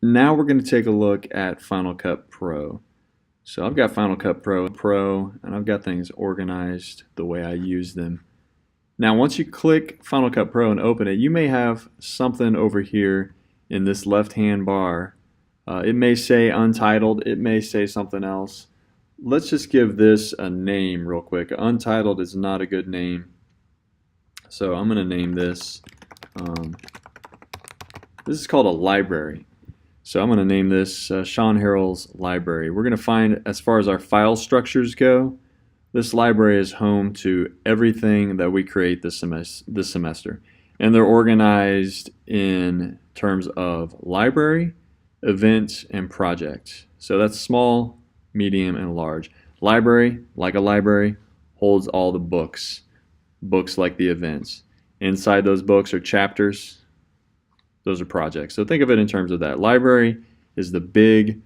Now we're going to take a look at Final Cut Pro. So I've got Final Cut Pro, and I've got things organized the way I use them. Now once you click Final Cut Pro and open it, you may have something over here in this left-hand bar. It may say Untitled, it may say something else. Let's just give this a name real quick. Untitled is not a good name. So I'm going to name this, this is called a library. So I'm going to name this Sean Harrell's library. We're going to find, as far as our file structures go, this library is home to everything that we create this semester. And they're organized in terms of library, events, and projects. So that's small, medium, and large. Library, like a library, holds all the books. Books like the events. Inside those books are chapters. Those are projects. So think of it in terms of that. Library is the big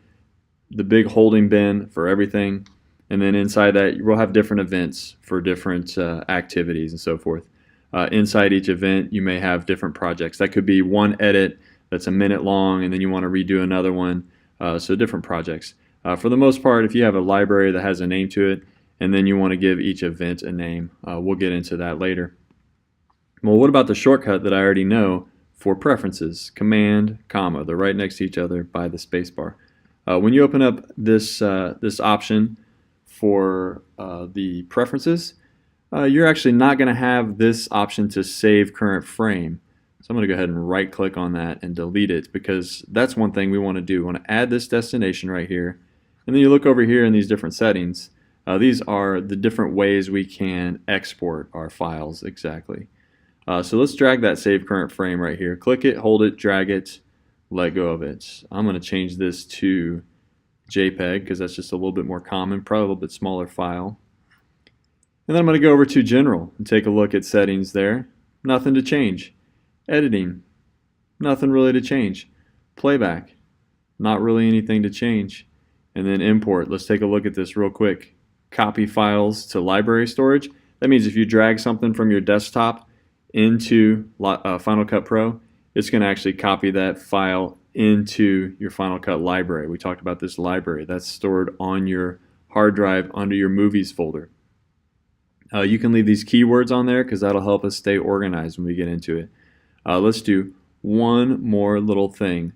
holding bin for everything. And then inside that, we'll have different events for different activities and so forth. Inside each event, you may have different projects. That could be one edit that's a minute long, and then you want to redo another one. So different projects. For the most part, if you have a library that has a name to it, and then you want to give each event a name, we'll get into that later. Well, what about the shortcut that I already know for preferences? Command, comma. They're right next to each other by the spacebar. When you open up this option for the preferences, you're actually not going to have this option to save current frame. So I'm going to go ahead and right click on that and delete it, because that's one thing we want to do. We want to add this destination right here, and then you look over here in these different settings. These are the different ways we can export our files exactly. So let's drag that save current frame right here. Click it, hold it, drag it, let go of it. I'm going to change this to JPEG because that's just a little bit more common, probably a little bit smaller file. And then I'm going to go over to General and take a look at settings there. Nothing to change. Editing, nothing really to change. Playback, not really anything to change. And then Import, let's take a look at this real quick. Copy files to library storage. That means if you drag something from your desktop into Final Cut Pro, it's going to actually copy that file into your Final Cut library. We talked about this library. That's stored on your hard drive under your Movies folder. You can leave these keywords on there because that'll help us stay organized when we get into it. Let's do one more little thing.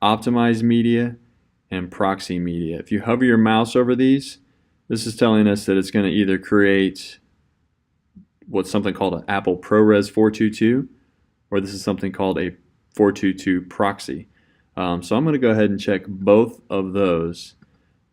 Optimize media and proxy media. If you hover your mouse over these, this is telling us that it's going to either create what's something called an Apple ProRes 422, or this is something called a 422 proxy. So I'm going to go ahead and check both of those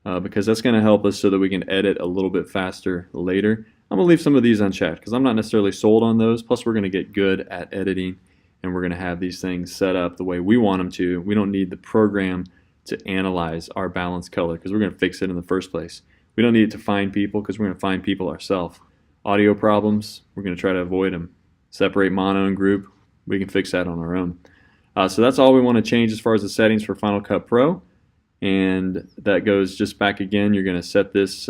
because that's going to help us so that we can edit a little bit faster later. I'm going to leave some of these unchecked because I'm not necessarily sold on those. Plus we're going to get good at editing, and we're going to have these things set up the way we want them to. We don't need the program to analyze our balanced color because we're going to fix it in the first place. We don't need it to find people because we're going to find people ourselves. Audio problems, we're going to try to avoid them. Separate mono and group, we can fix that on our own. So that's all we want to change as far as the settings for Final Cut Pro. And that goes just back again. You're going to set this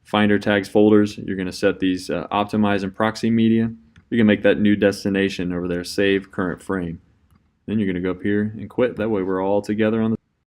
Finder tags folders. You're going to set these optimize and proxy media. You can make that new destination over there, save current frame. Then you're going to go up here and quit. That way we're all together on the